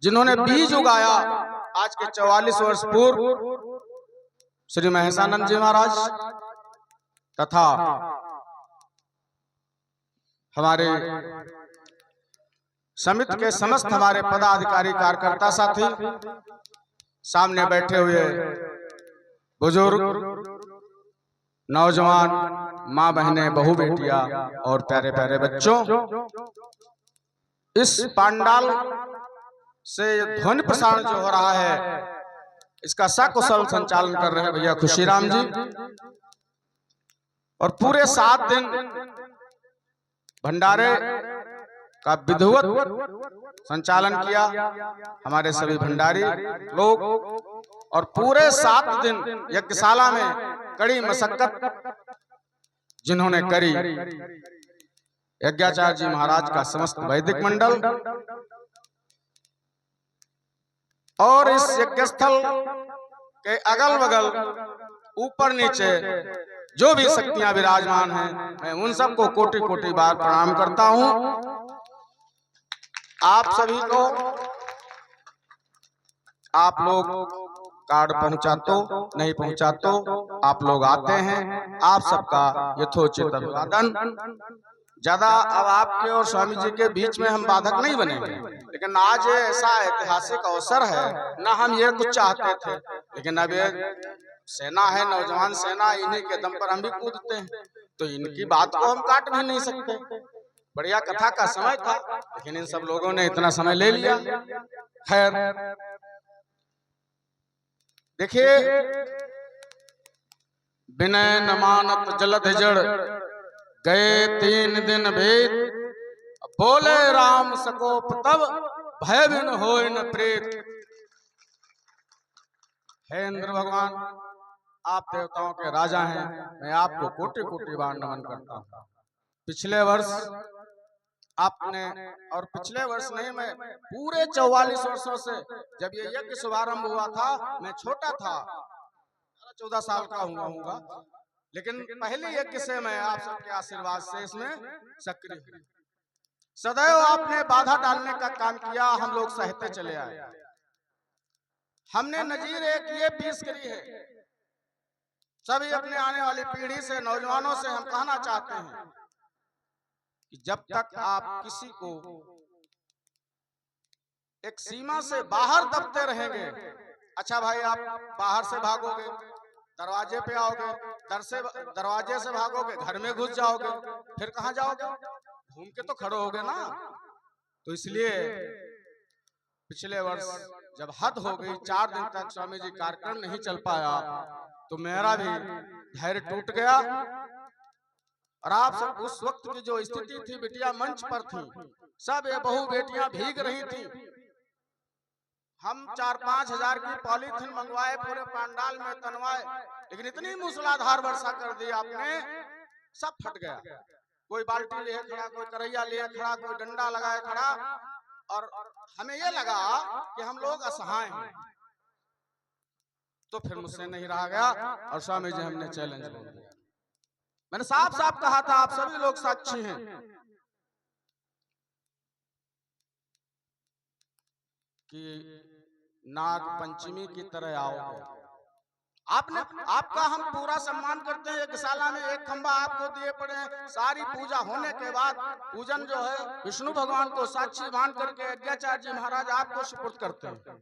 जिन्होंने बीज उगाया आज के 44 वर्ष पूर्व श्री महेशानंद जी महाराज तथा हमारे समिति के समस्त हमारे पदाधिकारी कार्यकर्ता साथी, सामने बैठे हुए बुजुर्ग, नौजवान, माँ बहनें, बहू बेटियां और प्यारे प्यारे बच्चों, इस पंडाल से ध्वनि प्रसारण जो हो रहा है इसका सकुशल संचालन कर रहे हैं भैया खुशीराम जी, और पूरे 7 दिन भंडारे का विधिवत संचालन किया हमारे सभी भंडारी लोग, और पूरे 7 दिन यज्ञशाला में कड़ी मशक्कत जिन्होंने करी यज्ञाचार्य जी महाराज का समस्त वैदिक मंडल, और इस यज्ञस्थल के अगल बगल ऊपर नीचे जो भी शक्तियां विराजमान हैं, मैं उन सबको कोटि कोटि बार प्रणाम करता हूं। आप सभी को आप लोग कार्ड पहुंचा तो नहीं पहुंचा तो आप लोग आते हैं, आप सबका यथोचित अभिवादन। ज्यादा अब आपके और स्वामी जी के बीच में हम बाधक नहीं बनेंगे, लेकिन आज ऐसा ऐतिहासिक अवसर है, ना हम ये कुछ चाहते थे, लेकिन अब ये सेना है, नौजवान सेना, इन्हीं के दम पर हम भी कूदते हैं, तो इनकी बात को हम काट भी नहीं सकते। बढ़िया कथा का समय था, लेकिन इन सब लोगों ने इतना समय ले लिया। खैर देखिए, विनय न मानत जलध जड़, गए 3 दिन भेद, बोले राम सकोप तब, भय बिन होय न प्रेत। हे इंद्र भगवान, आप देवताओं के राजा हैं, मैं आपको कोटि कोटि बार नमन करता हूँ। पिछले वर्ष आपने, और पिछले वर्ष नहीं, मैं पूरे 44 वर्षों से, जब ये यज्ञ शुभारंभ हुआ था, मैं छोटा था, 14 साल का होऊंगा, लेकिन पहले यज्ञ से मैं आप सबके आशीर्वाद से इसमें सक्रिय हूं। सदैव आपने बाधा डालने का काम किया, हम लोग सहते चले आए। हमने नजीर एक ये पेश करी है, सभी अपने आने वाली पीढ़ी से, नौजवानों से हम कहना चाहते हैं कि जब तक आप किसी को एक सीमा से बाहर दबते रहेंगे, अच्छा भाई आप बाहर से भागोगे, दरवाजे पे आओगे, दरवाजे से भागोगे, घर में घुस जाओगे, फिर कहां जाओगे? घूम के तो खड़े होगे ना। तो इसलिए पिछले वर्ष जब हद हो गई, 4 दिन तक स्वामी जी कार्यक्रम नहीं चल पाया, तो मेरा भी धैर्य टूट गया, और आप सब उस वक्त की जो स्थिति थी, बिटिया मंच पर थी, सब ये बहू बेटियां भीग रही थी। हम 4-5 हजार की पॉलीथिन मंगवाए, पूरे पंडाल में तनवाए, लेकिन इतनी मूसलाधार वर्षा कर दी आपने, सब फट गया। कोई बाल्टी लिए खड़ा, कोई करैया लिए खड़ा, कोई डंडा लगाए खड़ा, और हमें ये लगा कि हम लोग असहाय हैं। तो फिर मुझसे नहीं रहा गया, और स्वामी जी हमने चैलेंज बोल दिया। मैंने साफ साफ कहा था, आप सभी लोग साक्षी हैं, कि नाग पंचमी की तरह आओगे। आपका हम पूरा सम्मान करते हैं। यज्ञशाला में एक खंबा आपको दिए पड़े हैं, सारी पूजा होने के बाद पूजन जो है विष्णु भगवान को साक्षी मान करके यज्ञाचार्य जी महाराज आपको सुपुर्द करते हैं,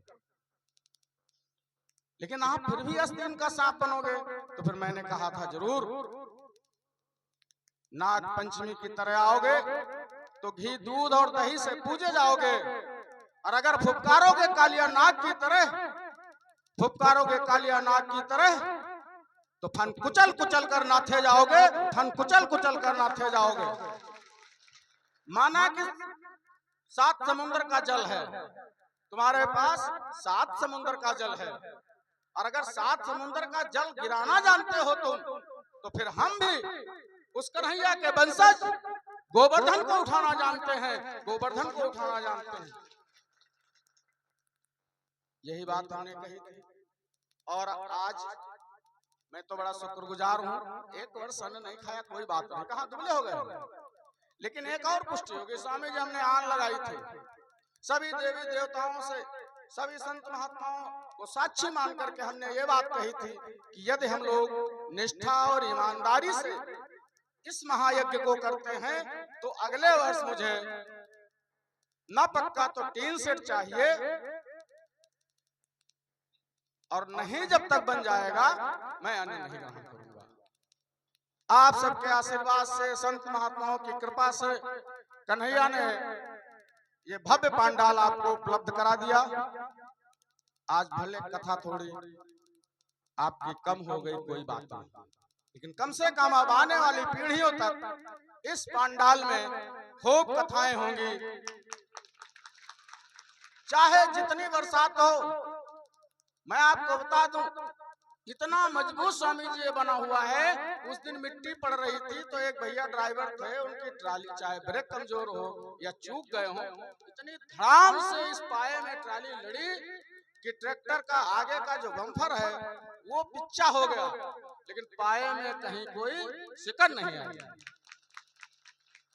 लेकिन आप फिर भी आस्तीन का सांप बनोगे। तो फिर मैंने कहा था, जरूर नाग पंचमी की तरह आओगे तो घी दूध और दही से पूजे जाओगे, और अगर फुफकारोगे कालिया नाग की तरह, फुफकारोगे कालिया नाग की तरह, तो फन कुचल कुचल कर नाथे जाओगे, फन कुचल कुचल कर नाथे जाओगे। माना कि 7 समुद्र का जल है तुम्हारे पास, 7 समुद्र का जल है, और अगर 7 समुद्र का जल गिराना जानते हो तुम, तो फिर हम भी उस कन्हैया के वंशज गोवर्धन को उठाना जानते हैं, गोवर्धन को उठाना जानते हैं। यही बात हमने कही थी, और आज मैं तो बड़ा शुक्रगुजार हूँ। 1 वर्ष अन्न नहीं खाया, कोई बात नहीं, कहाँ दुबले हो गए, लेकिन एक और पुष्टि होगी। स्वामी जी हमने आन लगाई थी, सभी देवी देवताओं से, सभी संत महात्माओं को साक्षी मान करके हमने ये बात कही थी कि यदि हम लोग निष्ठा और ईमानदारी से इस महायज्ञ को करते हैं तो अगले वर्ष मुझे न पक्का तो टीन सेट चाहिए, और नहीं जब तक बन जाएगा मैं अन्न नहीं ग्रहण करूंगा। आप सबके आशीर्वाद से, संत महात्माओं की कृपा से कन्हैया ने ये भव्य पांडाल आपको उपलब्ध करा दिया। आज भले कथा थोड़ी आपकी कम हो गई, कोई बात नहीं, लेकिन कम से कम अब आने वाली पीढ़ियों तक इस पांडाल में खूब कथाएं होंगी। चाहे जितनी बरसात हो, मैं आपको बता दूं, इतना मजबूत स्वामी जी ये बना हुआ है। उस दिन मिट्टी पड़ रही थी तो एक भैया ड्राइवर थे, उनकी ट्राली चाहे ब्रेक कमजोर हो या चूक गए हो, इतनी धड़ाम से इस पाए में ट्राली लड़ी कि ट्रैक्टर का आगे का जो बम्फर है वो पिच्चा हो गया, लेकिन पाए में कहीं कोई सिकड़ नहीं आई।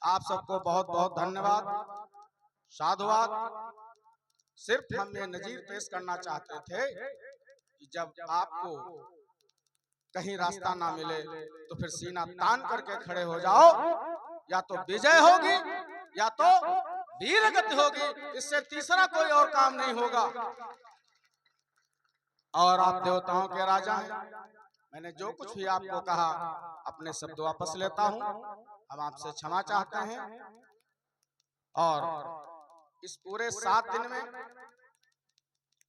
आप सबको बहुत बहुत धन्यवाद, साधुवाद। सिर्फ हम ये नजीर पेश करना चाहते थे कि जब आपको कहीं रास्ता ना मिले तो फिर सीना तान करके खड़े हो जाओ, या तो विजय होगी या तो वीरगति होगी, इससे तीसरा कोई और काम नहीं होगा। और आप देवताओं के राजा हैं, मैंने जो कुछ भी आपको कहा अपने शब्द वापस लेता हूं। हम आपसे क्षमा चाहते हैं, और इस पूरे 7 दिन में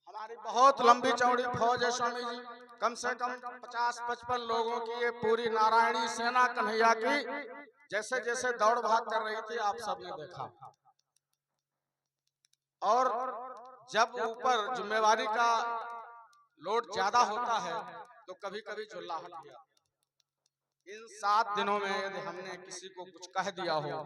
हमारी बहुत लंबी चौड़ी फौज है स्वामी जी, कम से कम 50-55 लोगों की ये पूरी नारायणी सेना कन्हैया की जैसे जैसे दौड़ भाग कर रही थी आप सबने देखा। और जब ऊपर जिम्मेवारी का लोड ज्यादा होता है तो कभी कभी झुल्लाहट भी आता है। इन 7 दिनों में यदि हमने किसी को कुछ कह दिया हो,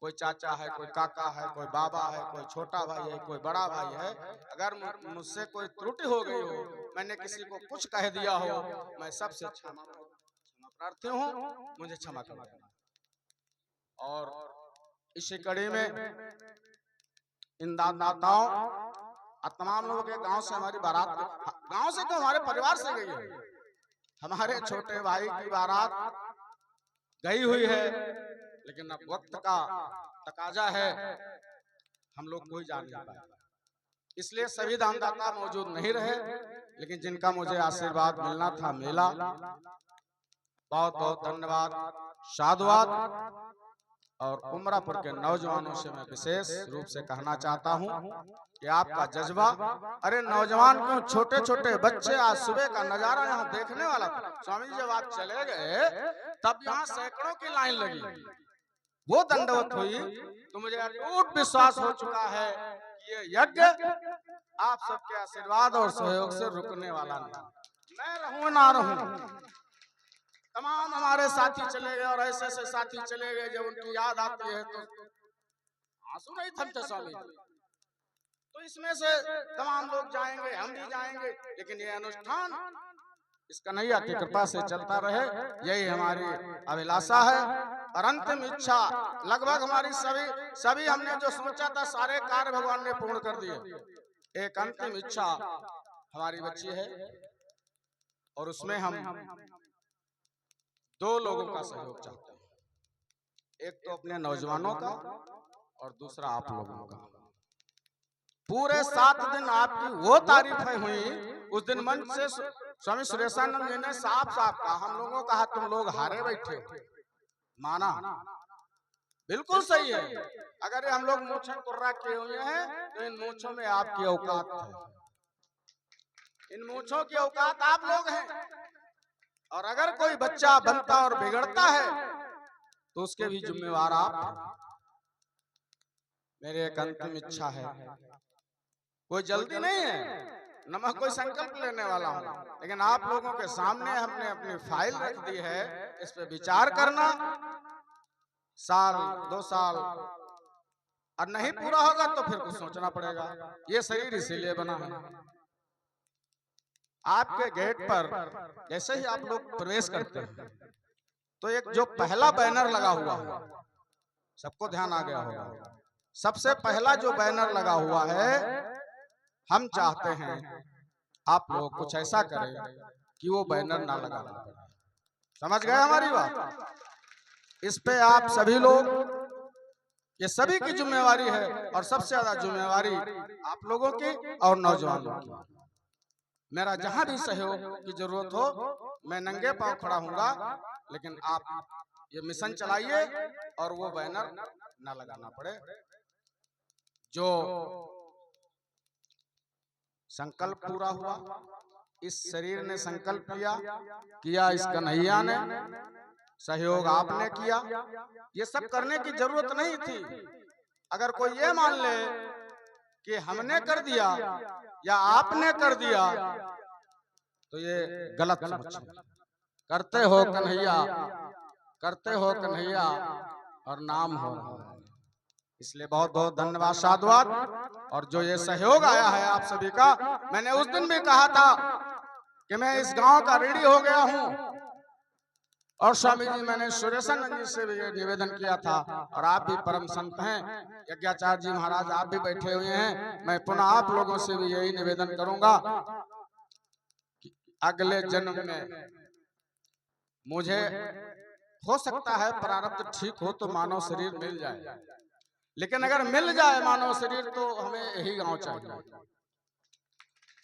कोई चाचा है, कोई काका है, कोई बाबा है, कोई छोटा भाई है, कोई बड़ा भाई है, अगर मुझसे कोई त्रुटि हो गई हो, मैंने किसी को कुछ कह दिया हो, मैं सबसे क्षमा प्रार्थी हूँ, मुझे क्षमा कर देना। और इसी कड़ी में इन दाताओं और तमाम लोगों के गांव से हमारी बारात, गांव से तो हमारे परिवार से गई है, हमारे छोटे भाई की बारात गई हुई है, लेकिन अब वक्त का तकाजा है, हम लोग कोई जा नहीं पाए, इसलिए सभी दानदाता मौजूद नहीं रहे, लेकिन जिनका मुझे आशीर्वाद मिलना था मिला। बहुत बहुत धन्यवाद, साधुवाद। और उमरापुर के नौजवानों से मैं विशेष रूप से कहना चाहता हूं कि आपका जज्बा, अरे नौजवान क्यों, छोटे छोटे बच्चे, आज सुबह का नजारा यहाँ देखने वाला था। स्वामी जी जब आप चले गए तब यहाँ सैकड़ों की लाइन लगी, वो दंडवत हुई, तो मुझे अटूट विश्वास हो चुका है कि ये यज्ञ आप सबके आशीर्वाद और सहयोग से रुकने वाला नहीं। मैं रहूं ना रहूं, तमाम हमारे साथी चले गए, और ऐसे ऐसे साथी चले गए जब उनकी याद आती है तो आंसू नहीं थमते स्वामी। तो इसमें से तमाम लोग जाएंगे, हम भी जाएंगे, लेकिन ये अनुष्ठान इस कन्हैया की कृपा से चलता रहे, यही हमारी अभिलाषा है। और अंतिम इच्छा लगभग हमारी सभी हमने जो सोचा था सारे कार्य भगवान ने पूर्ण कर दिए। एक अंतिम इच्छा हमारी बच्ची है, और उसमें हम 2 लोगों का सहयोग चाहते हैं, एक तो अपने नौजवानों का और दूसरा आप लोगों का। पूरे 7 दिन आपकी वो तारीफें हुई, उस दिन मंच से स्वामी सुरेशानंद जी ने साफ साफ कहा, हम लोगों का तुम लोग हारे बैठे हो, माना, बिल्कुल सही है। अगर हम लोग मूछें कुर्रा किए हुए हैं तो इन मूछों में आपकी औकात है, इन मूछों की औकात आप लोग हैं। और अगर कोई बच्चा बनता और बिगड़ता है तो उसके भी जिम्मेवार आप। मेरी एक अंतिम इच्छा है, कोई जल्दी नहीं है, न मैं कोई संकल्प लेने वाला हूँ, लेकिन आप लोगों के सामने हमने अपनी फाइल रख दी है, इस पे विचार करना। साल 2 साल और नहीं पूरा होगा तो फिर कुछ सोचना पड़ेगा। ये शरीर इसीलिए बना है। आपके गेट पर जैसे ही आप लोग प्रवेश करते हैं तो एक जो पहला बैनर लगा हुआ है, सबको ध्यान आ गया होगा, सबसे पहला जो बैनर लगा हुआ है, हम चाहते हैं आप लोग कुछ ऐसा करें कि वो बैनर ना लगाना पड़े। समझ गए हमारी बात? इस पे आप सभी लोग, ये सभी की जिम्मेवारी है और सबसे ज्यादा जिम्मेवारी आप लोगों की और नौजवानों की। मेरा जहां भी सहयोग की जरूरत हो मैं नंगे पांव खड़ा हूंगा, लेकिन आप ये मिशन चलाइए और वो बैनर ना लगाना पड़े। जो संकल्प पूरा हुआ, इस शरीर ने संकल्प किया इस कन्हैया ने, सहयोग आपने किया, ये सब करने की जरूरत नहीं थी। अगर कोई ये मान ले कि हमने कर दिया या आपने कर दिया तो ये गलत समझ। करते हो कन्हैया, करते हो कन्हैया और नाम हो रहा है। इसलिए बहुत बहुत धन्यवाद, साधुवाद। और जो ये सहयोग आया है आप सभी का, मैंने उस दिन भी कहा था कि मैं इस गांव का ऋणी हो गया हूं। और स्वामी जी, मैंने सुरेशानंद जी से भी ये निवेदन किया था, और आप भी परम संत हैं, यज्ञाचार्य जी महाराज आप भी बैठे हुए हैं, मैं पुनः आप लोगों से भी यही निवेदन करूंगा कि अगले जन्म में मुझे हो सकता है प्रारब्ध ठीक हो तो मानव शरीर मिल जाए, लेकिन अगर मिल जाए मानव शरीर तो हमें यही गांव चाहिए।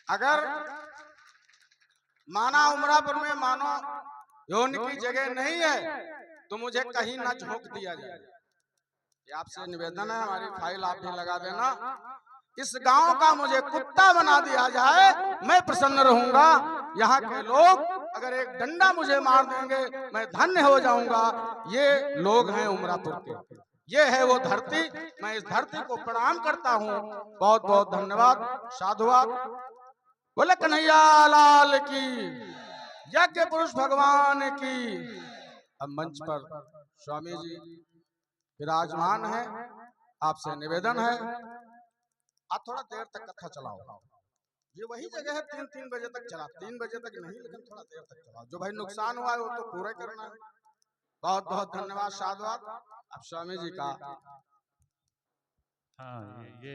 अगर माना उमरापुर में मानो योन की जगह नहीं है तो मुझे कहीं ना झोंक दिया जाए। ये आपसे निवेदन है, हमारी फाइल आप भी लगा देना। इस गांव का मुझे कुत्ता बना दिया जाए, मैं प्रसन्न रहूंगा। यहाँ के लोग अगर एक डंडा मुझे मार देंगे मैं धन्य हो जाऊंगा। ये लोग हैं उमरापुर के, ये है वो धरती। मैं इस धरती को प्रणाम करता हूँ। बहुत बहुत धन्यवाद, साधुवाद। बोले कन्हैया लाल की, यज्ञ पुरुष भगवान की। अब मंच पर स्वामी जी विराजमान है, आपसे निवेदन है आप थोड़ा देर तक कथा चलाओ। ये वही जगह है 3 बजे तक चला, 3 बजे तक नहीं, लेकिन थोड़ा देर तक चलाओ। जो भाई नुकसान हुआ है वो तो पूरा करना है। बहुत बहुत धन्यवाद, साधुवाद। अब स्वामी जी का हाँ ये